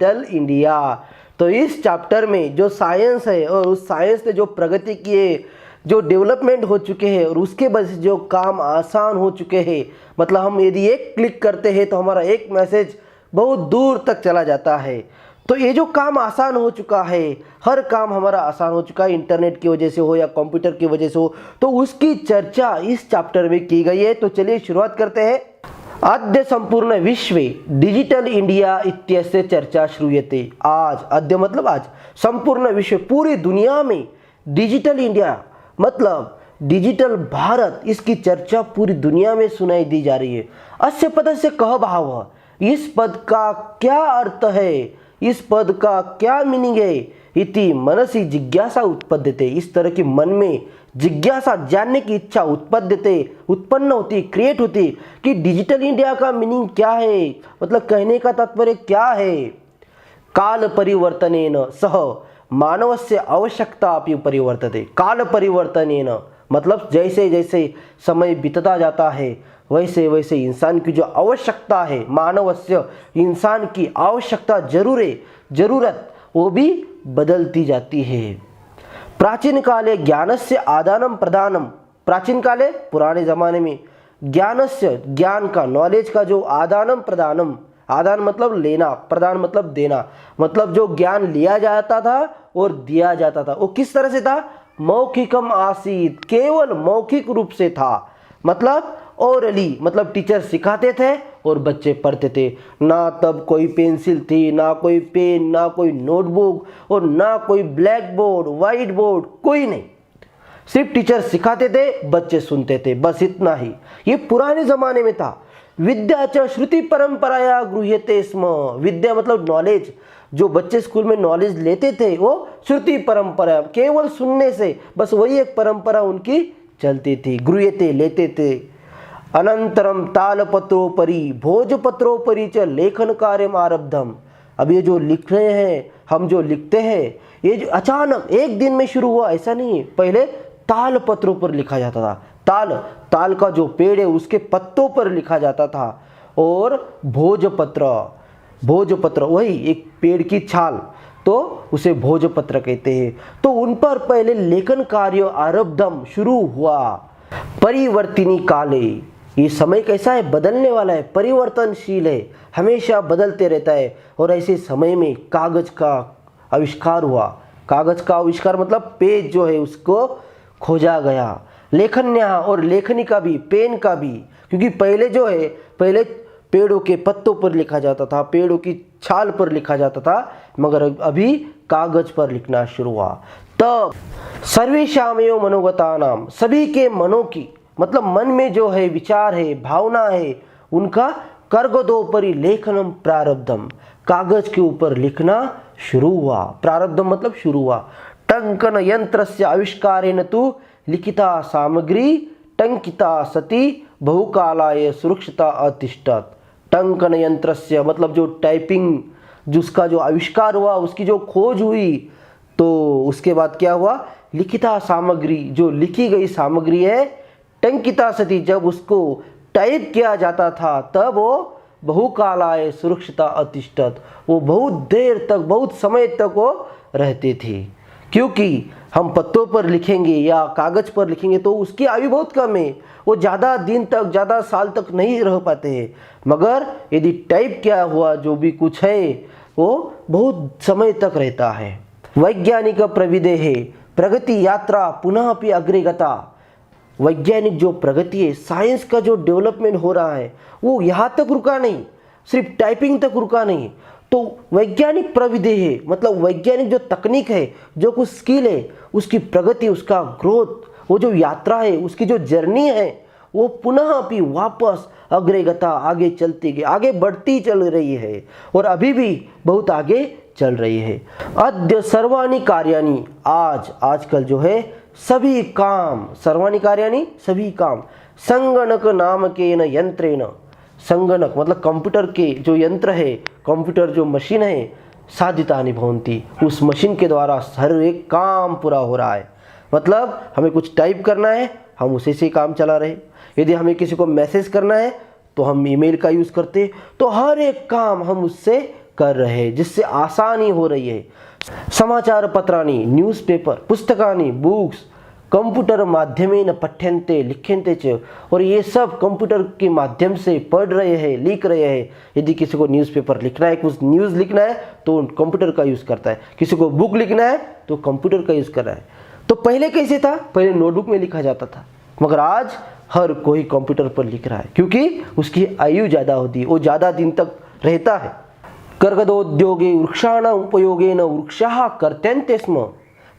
Digital India. तो इस chapter में जो साइंस है और उस साइंस ने जो प्रगति की है, जो डेवलपमेंट हो चुके हैं और उसके वजह से जो काम आसान हो चुके हैं, मतलब हम यदि एक क्लिक करते हैं तो हमारा एक मैसेज बहुत दूर तक चला जाता है। तो ये जो काम आसान हो चुका है, हर काम हमारा आसान हो चुका है, इंटरनेट की वजह से हो या कंप्यूटर की वजह से हो, तो उसकी चर्चा इस चैप्टर में की गई है। तो चलिए शुरुआत करते हैं। अद्य संपूर्ण विश्वे डिजिटल इंडिया इत्यस्य चर्चा श्रूयते। आज, अद्य मतलब आज, संपूर्ण विश्व पूरी दुनिया में डिजिटल इंडिया मतलब डिजिटल भारत, इसकी चर्चा पूरी दुनिया में सुनाई दी जा रही है। अस्य पदस्य कः भावः, इस पद का क्या अर्थ है, इस पद का क्या मीनिंग है। इति मनसि जिज्ञासा उत्पद्यते, इस तरह की मन में जिज्ञासा, जानने की इच्छा उत्पन्न होती, क्रिएट होती कि डिजिटल इंडिया का मीनिंग क्या है, मतलब कहने का तात्पर्य क्या है। काल परिवर्तनेन सह मानवस्य आवश्यकता अपि परिवर्तते। काल परिवर्तनेन मतलब जैसे जैसे समय बीतता जाता है वैसे वैसे इंसान की जो आवश्यकता है, मानवस्य इंसान की आवश्यकता, जरूरत वो भी बदलती जाती है। प्राचीन काले ज्ञानस्य आदानं प्रदानम, प्राचीन काले पुराने ज़माने में ज्ञानस्य, ज्ञान का, नॉलेज का जो आदानं प्रदानम, आदान मतलब लेना, प्रदान मतलब देना, मतलब जो ज्ञान लिया जाता था और दिया जाता था वो किस तरह से था, मौखिकम आसीत, केवल मौखिक रूप से था। मतलब ओरली, मतलब टीचर सिखाते थे और बच्चे पढ़ते थे। ना तब कोई पेंसिल थी, ना कोई पेन, ना कोई नोटबुक और ना कोई ब्लैक बोर्ड, वाइट बोर्ड, कोई नहीं। सिर्फ टीचर सिखाते थे, बच्चे सुनते थे, बस इतना ही। ये पुराने जमाने में था। विद्या च श्रुति परंपराया गृह्यते स्म, विद्या मतलब नॉलेज, जो बच्चे स्कूल में नॉलेज लेते थे वो श्रुति परंपरा, केवल सुनने से, बस वही एक परंपरा उनकी चलती थी, गृह्यते लेते थे। अनंतरम तालपत्रोपरि भोजपत्रोपरि च लेखन कार्यम आरब्धम। अब ये जो लिख रहे हैं, हम जो लिखते हैं, ये जो अचानक एक दिन में शुरू हुआ ऐसा नहीं है। पहले ताल पत्रों पर लिखा जाता था, ताल का जो पेड़ है उसके पत्तों पर लिखा जाता था। और भोजपत्र वही एक पेड़ की छाल, तो उसे भोजपत्र कहते हैं। तो उन पर पहले लेखन कार्य आरब्धम शुरू हुआ। परिवर्तिनी काले, ये समय कैसा है, बदलने वाला है, परिवर्तनशील है, हमेशा बदलते रहता है। और ऐसे समय में कागज का आविष्कार हुआ। कागज का आविष्कार मतलब पेज जो है उसको खोजा गया। लेखन्या, और लेखनी का भी, पेन का भी, क्योंकि पहले जो है, पहले पेड़ों के पत्तों पर लिखा जाता था, पेड़ों की छाल पर लिखा जाता था, मगर अभी कागज पर लिखना शुरू हुआ। तब सर्वेषामेव मनोगतानाम, सभी के मनों की, मतलब मन में जो है विचार है, भावना है, उनका कर्गदोपरि लेखनम प्रारब्धम, कागज के ऊपर लिखना शुरू हुआ। प्रारब्धम मतलब शुरू हुआ। टंकन यंत्रस्य आविष्कारेण तु लिखिता सामग्री टंकिता सती बहुकालाय सुरक्षिता अतिष्ठत। टंकन यंत्रस्य मतलब जो टाइपिंग, जिसका जो आविष्कार हुआ, उसकी जो खोज हुई, तो उसके बाद क्या हुआ, लिखिता सामग्री, जो लिखी गई सामग्री है, टंकिता सती, जब उसको टाइप किया जाता था तब वो बहुकालाय सुरक्षिता अतिष्ठत, वो बहुत देर तक, बहुत समय तक वो रहती थी। क्योंकि हम पत्तों पर लिखेंगे या कागज पर लिखेंगे तो उसकी आयु बहुत कम है, वो ज़्यादा दिन तक, ज़्यादा साल तक नहीं रह पाते हैं। मगर यदि टाइप किया हुआ जो भी कुछ है वो बहुत समय तक रहता है। वैज्ञानिक प्रविधेः प्रगति यात्रा पुनः अपि अग्रे गता। वैज्ञानिक जो प्रगति है, साइंस का जो डेवलपमेंट हो रहा है, वो यहाँ तक रुका नहीं, सिर्फ टाइपिंग तक रुका नहीं। तो वैज्ञानिक प्रविधि है, मतलब वैज्ञानिक जो तकनीक है, जो कुछ स्किल है, उसकी प्रगति, उसका ग्रोथ, वो जो यात्रा है, उसकी जो जर्नी है, वो पुनः भी वापस अग्रेगता, आगे चलती गई, आगे बढ़ती चल रही है और अभी भी बहुत आगे चल रही है। अद्य सर्वाणि कार्याणि, आजकल जो है सभी काम, सर्वाणि कार्याणि सभी काम, संगणक नामकेन यंत्रेण, संगणक मतलब कंप्यूटर के जो यंत्र है, कंप्यूटर जो मशीन है, साधितानि भवन्ति, उस मशीन के द्वारा हर एक काम पूरा हो रहा है। मतलब हमें कुछ टाइप करना है, हम उसी से काम चला रहे। यदि हमें किसी को मैसेज करना है तो हम ईमेल का यूज़ करते हैं। तो हर एक काम हम उससे कर रहे हैं, जिससे आसानी हो रही है। समाचार पत्राणि, न्यूज़पेपर, पुस्तकानि, बुक्स कंप्यूटर माध्यमेन पठ्यन्ते लिख्यन्ते च, और ये सब कंप्यूटर के माध्यम से पढ़ रहे हैं, लिख रहे हैं। यदि किसी को न्यूज़पेपर लिखना है, कुछ न्यूज़ लिखना है तो कंप्यूटर का यूज़ करता है, किसी को बुक लिखना है तो कंप्यूटर का यूज़ कर रहा है। तो पहले कैसे था? पहले नोटबुक में लिखा जाता था, मगर आज हर कोई कंप्यूटर पर लिख रहा है, क्योंकि उसकी आयु ज़्यादा होती है, वो ज़्यादा दिन तक रहता है। कर्गदोद्योगे वृक्षाणां उपयोगेन वृक्षाः कर्त्यन्ते स्म।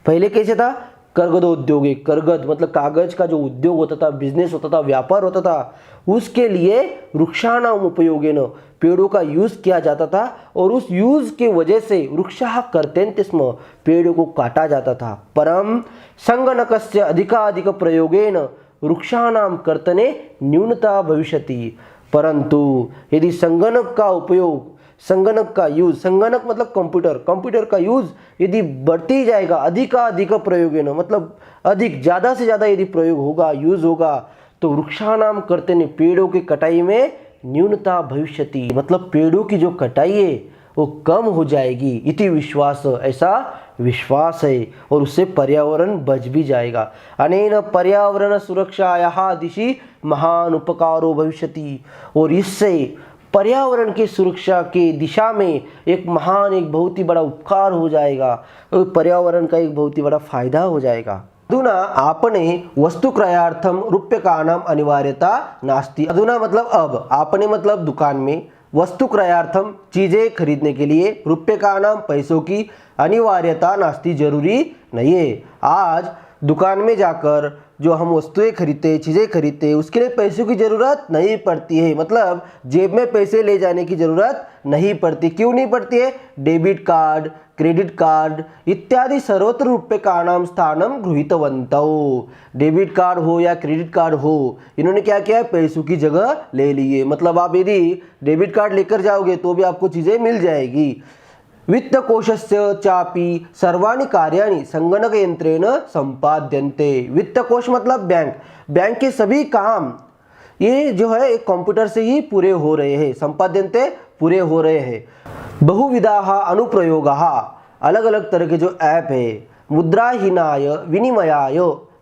पहले कैसे था? कर्गदोद्योगे, कर्गद मतलब कागज का जो उद्योग होता था, बिजनेस होता था, व्यापार होता था, उसके लिए वृक्षाणां उपयोगेन पेड़ों का यूज किया जाता था, और उस यूज के वजह से वृक्षाः कर्त्यन्ते स्म पेड़ों को काटा जाता था। परम संगणकस्य अधिकाधिक प्रयोगेन वृक्षाणां कर्तने न्यूनता भविष्यति। परंतु यदि संगणक का उपयोग, संगणक का यूज, संगणक मतलब कंप्यूटर, कंप्यूटर का यूज यदि बढ़ती जाएगा, अधिकाधिक प्रयोगेन मतलब अधिक, ज़्यादा से ज़्यादा यदि प्रयोग होगा, यूज होगा, तो वृक्षाणाम कर्तने पेड़ों की कटाई में न्यूनता भविष्यति मतलब पेड़ों की जो कटाई है वो कम हो जाएगी। इति विश्वास, ऐसा विश्वास है, और उससे पर्यावरण बच भी जाएगा। अनेन पर्यावरण सुरक्षायाः दिशि महान उपकारो भविष्यति, और इससे पर्यावरण की सुरक्षा की दिशा में एक महान, एक बहुत ही बड़ा उपकार हो जाएगा, और पर्यावरण का एक बहुत ही बड़ा फायदा हो जाएगा। अधुना आपने वस्तु क्रयार्थम रूप्यकाणाम अनिवार्यता नास्ति। अधुना मतलब अब, आपने मतलब दुकान में, वस्तु क्रयार्थम चीजें खरीदने के लिए, रूप्यकाणाम पैसों की, अनिवार्यता नास्ति जरूरी नहीं है। आज दुकान में जाकर जो हम वस्तुएं खरीदते, चीज़ें खरीदते, उसके लिए पैसों की ज़रूरत नहीं पड़ती है, मतलब जेब में पैसे ले जाने की ज़रूरत नहीं पड़ती। क्यों नहीं पड़ती है? डेबिट कार्ड, क्रेडिट कार्ड इत्यादि सर्वत्र रूप्यकाणां स्थानं गृहीतवन्तौ। डेबिट कार्ड हो या क्रेडिट कार्ड हो, इन्होंने क्या किया? पैसों की जगह ले लिए। मतलब आप यदि डेबिट कार्ड लेकर जाओगे तो भी आपको चीज़ें मिल जाएगी। वित्तकोशस्य चापि सर्वाणि कार्याणि संगणक यंत्रेण संपाद्यन्ते। वित्तकोश मतलब बैंक, बैंक के सभी काम ये जो है एक कंप्यूटर से ही पूरे हो रहे हैं, संपाद्यन्ते पूरे हो रहे हैं। बहुविधाः अनुप्रयोगाः, अलग अलग तरह के जो ऐप है। मुद्राहीनाय विनिमयाय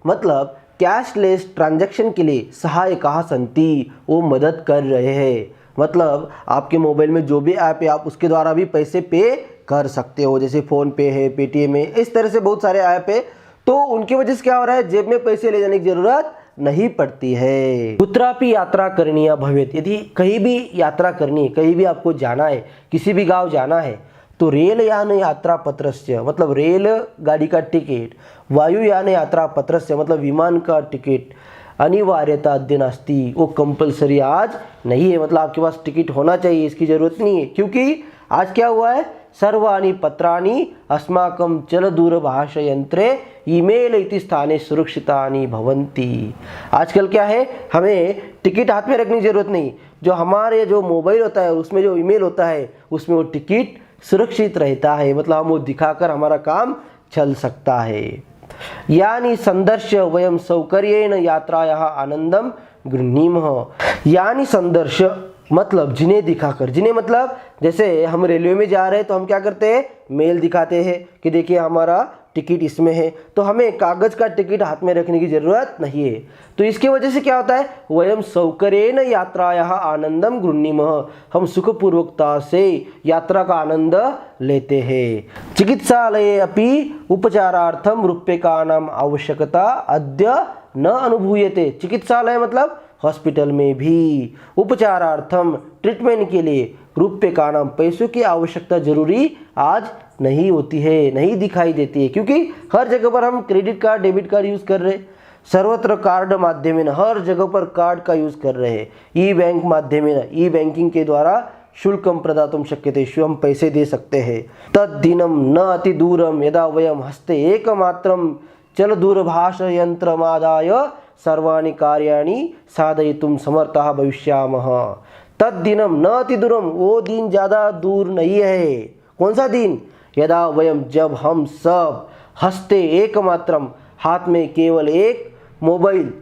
मतलब कैशलेस ट्रांजैक्शन के लिए सहायकाः सन्ति, वो मदद कर रहे हैं। मतलब आपके मोबाइल में जो भी ऐप है आप उसके द्वारा भी पैसे पे कर सकते हो, जैसे फ़ोन पे है, पेटीएम है, इस तरह से बहुत सारे ऐप है। तो उनकी वजह से क्या हो रहा है? जेब में पैसे ले जाने की जरूरत नहीं पड़ती है। कुत्रापि यात्रा करणीया भवेत्, यदि कहीं भी यात्रा करनी है, कहीं भी आपको जाना है, किसी भी गांव जाना है, तो रेलयान यात्रा पत्रस्य मतलब रेल गाड़ी का टिकट, वायुयान यात्रा पत्रस्य मतलब विमान का टिकट अनिवार्यता अद्य नास्ति, वो कंपलसरी आज नहीं है। मतलब आपके पास टिकट होना चाहिए, इसकी ज़रूरत नहीं है, क्योंकि आज क्या हुआ है? सर्वाणि पत्राणि अस्माकं चलदूरभाष यंत्रे ईमेल इति स्थाने सुरक्षितानि भवन्ति। आजकल क्या है? हमें टिकट हाथ में रखने की ज़रूरत नहीं, जो हमारे जो मोबाइल होता है उसमें जो ईमेल होता है उसमें वो टिकट सुरक्षित रहता है, मतलब हम वो दिखाकर हमारा काम चल सकता है। यानी संदर्श्य वयम सौकर्येण यात्रायाः आनंदम गृह्णीमः। यानी संदर्श मतलब जिन्हें दिखाकर, जिन्हें मतलब जैसे हम रेलवे में जा रहे हैं तो हम क्या करते हैं? मेल दिखाते हैं कि देखिए हमारा टिकट इसमें है, तो हमें कागज का टिकट हाथ में रखने की जरूरत नहीं है। तो इसके वजह से क्या होता है? वयम सौकर्येण यात्रायाः आनंदम गृह्णीमः, हम सुखपूर्वकता से यात्रा का आनंद लेते हैं। चिकित्सालये अपि उपचारार्थम रूप्यकाणां आवश्यकता अद्य न अनुभूयते। चिकित्सालय मतलब हॉस्पिटल में भी उपचारार्थम ट्रीटमेंट के लिए रूप्यकाणां पैसों की आवश्यकता जरूरी आज नहीं होती है, नहीं दिखाई देती है, क्योंकि हर जगह पर हम credit card, debit card use कर रहे हैं। सर्वत्र कार्ड माध्यमेन, हर जगह पर कार्ड का यूज कर रहे हैं। ई बैंक माध्यमेन, ई बैंकिंग के द्वारा शुल्कम प्रदातुं शक्यते, हम पैसे दे सकते हैं। तद्दिनं न अति दूरम यदा वयम हस्ते एकमात्रं चलदूरभाष यंत्रमादाय सर्वाणि कार्याणि साधयितुं समर्थाः भविष्यामः। तद्दिनं न अति दूरम, वो दिन ज़्यादा दूर नहीं है। कौन सा दिन? यदा वयम, जब हम सब हस्ते एकमात्रम, हाथ में केवल एक मोबाइल,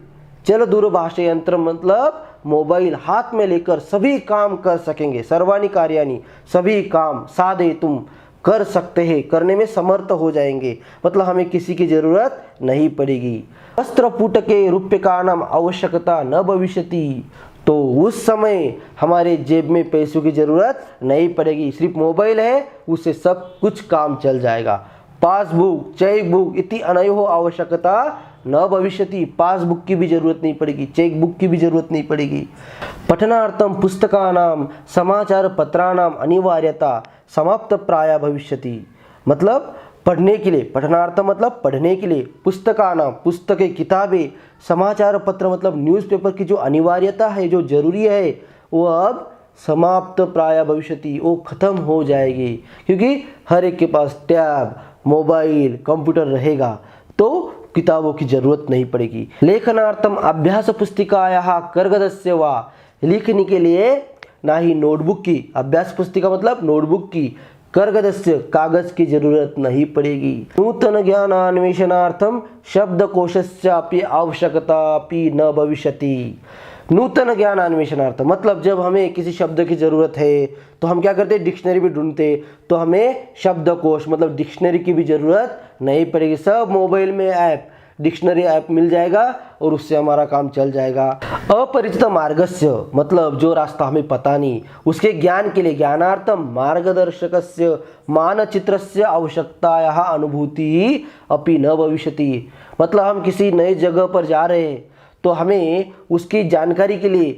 चल दूरभाष यंत्र मतलब मोबाइल हाथ में लेकर सभी काम कर सकेंगे। सर्वाणि कार्याणि, सभी काम साधे तुम कर सकते हैं, करने में समर्थ हो जाएंगे, मतलब हमें किसी की जरूरत नहीं पड़ेगी। वस्त्रपुटके रूप्यकाणाम आवश्यकता न भविष्यति, तो उस समय हमारे जेब में पैसों की जरूरत नहीं पड़ेगी, सिर्फ मोबाइल है उससे सब कुछ काम चल जाएगा। पासबुक, चेक बुक इति अनयोः आवश्यकता न भविष्यति, पासबुक की भी जरूरत नहीं पड़ेगी, चेक बुक की भी जरूरत नहीं पड़ेगी। पठनार्थम पुस्तकानाम समाचार पत्राणाम अनिवार्यता समाप्त प्राय भविष्यति, मतलब पढ़ने के लिए, पठनार्थम मतलब पढ़ने के लिए, पुस्तकानाम पुस्तकें किताबें, समाचार पत्र मतलब न्यूज़पेपर की जो अनिवार्यता है, जो जरूरी है, वो अब समाप्त प्राय भविष्यति, वो खत्म हो जाएगी, क्योंकि हर एक के पास टैब, मोबाइल, कंप्यूटर रहेगा, तो किताबों की जरूरत नहीं पड़ेगी। लेखनार्थम अभ्यास पुस्तिकायाः कर्गदस्य वा, लिखने के लिए ना ही नोटबुक की, अभ्यास पुस्तिका मतलब नोटबुक की, कर्गदस्य कागज की जरूरत नहीं पड़ेगी। नूतन ज्ञानान्वेषणार्थम शब्दकोशस्यापि आवश्यकतापि न भविष्यति। नूतन ज्ञान अन्वेषणार्थ मतलब जब हमें किसी शब्द की ज़रूरत है तो हम क्या करते हैं, डिक्शनरी भी ढूंढते, तो हमें शब्दकोश मतलब डिक्शनरी की भी ज़रूरत नहीं पड़ेगी। सब मोबाइल में ऐप, डिक्शनरी ऐप मिल जाएगा और उससे हमारा काम चल जाएगा। अपरिचित मार्गस्य मतलब जो रास्ता हमें पता नहीं, उसके ज्ञान के लिए ज्ञानार्थम मार्गदर्शकस्य मानचित्रस्य आवश्यकतायाः अनुभूति अपि न भविष्यति, मतलब हम किसी नए जगह पर जा रहे हैं तो हमें उसकी जानकारी के लिए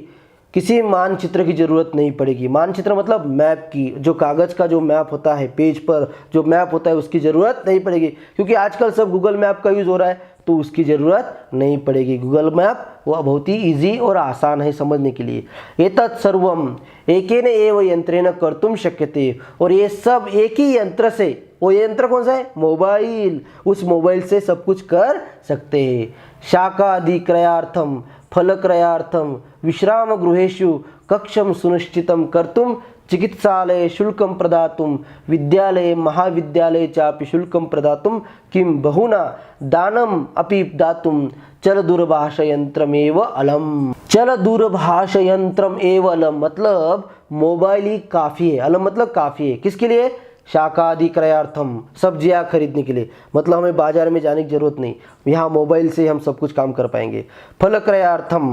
किसी मानचित्र की ज़रूरत नहीं पड़ेगी। मानचित्र मतलब मैप की, जो कागज़ का जो मैप होता है, पेज पर जो मैप होता है, उसकी ज़रूरत नहीं पड़ेगी, क्योंकि आजकल सब गूगल मैप का यूज़ हो रहा है, तो उसकी ज़रूरत नहीं पड़ेगी। गूगल मैप वह बहुत ही ईजी और आसान है समझने के लिए। एतत् सर्वम एकेन एव यंत्रेण कर्तुम शक्यते, और ये सब एक ही यंत्र से, वो यंत्र कौन सा है, मोबाइल, उस मोबाइल से सब कुछ कर सकते हैं। शाकादि क्रयार्थम फलक्रयार्थम विश्राम गृहेषु कक्षम सुनिश्चितं कर्तुम चिकित्सालये शुल्कं प्रदातुं विद्यालये महाविद्यालये चापि शुल्कं प्रदातुं किं बहुना दानम अपि दातुं चल दूरभाषयंत्रमेव अलम। चल दूरभाषयंत्रमेव अलम मतलब मोबाइल ही काफ़ी है, अलम मतलब काफ़ी है, किसके लिए, शाकादि क्रयार्थम सब्जियां खरीदने के लिए, मतलब हमें बाजार में जाने की जरूरत नहीं, यहाँ मोबाइल से हम सब कुछ काम कर पाएंगे। फल क्रयार्थम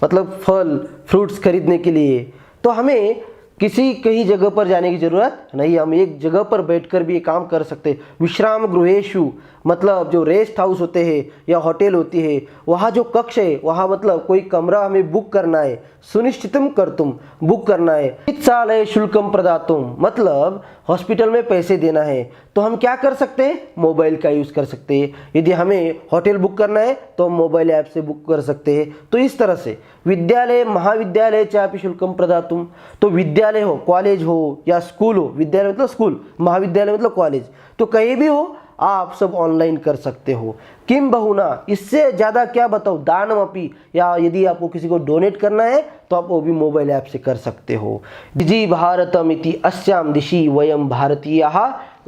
मतलब फल फ्रूट्स खरीदने के लिए, तो हमें किसी कहीं जगह पर जाने की ज़रूरत नहीं, हम एक जगह पर बैठकर भी ये काम कर सकते हैं। विश्राम गृहेषु मतलब जो रेस्ट हाउस होते हैं या होटल होती है, वहाँ जो कक्ष है, वहाँ मतलब कोई कमरा हमें बुक करना है, सुनिश्चितम करतुम बुक करना है। चिकित्सालय शुल्कम प्रदातुम मतलब हॉस्पिटल में पैसे देना है, तो हम क्या कर सकते हैं, मोबाइल का यूज़ कर सकते हैं। यदि हमें होटल बुक करना है तो हम मोबाइल ऐप से बुक कर सकते हैं। तो इस तरह से विद्यालय महाविद्यालय चापि शुल्कम प्रदातुम, तो विद्यालय हो, कॉलेज हो या स्कूल हो, विद्यालय मतलब स्कूल, महाविद्यालय मतलब कॉलेज, तो कहीं भी हो आप सब ऑनलाइन कर सकते हो। किम बहुना, इससे ज़्यादा क्या बताओ, दानम अपि, या यदि आपको किसी को डोनेट करना है तो आप वो भी मोबाइल ऐप से कर सकते हो। डिजि भारतम इति अस्याम दिशि वयम भारतीयाः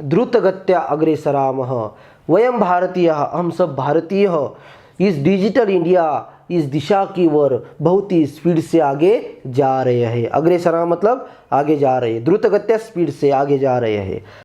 द्रुतगत्या अग्रेसरामः। वयम भारतीयाः, हम सब भारतीय इस डिजिटल इंडिया, इस दिशा की ओर बहुत ही स्पीड से आगे जा रहे हैं। अग्रेसरा मतलब आगे जा रहे हैं, द्रुतगत्या स्पीड से आगे जा रहे हैं।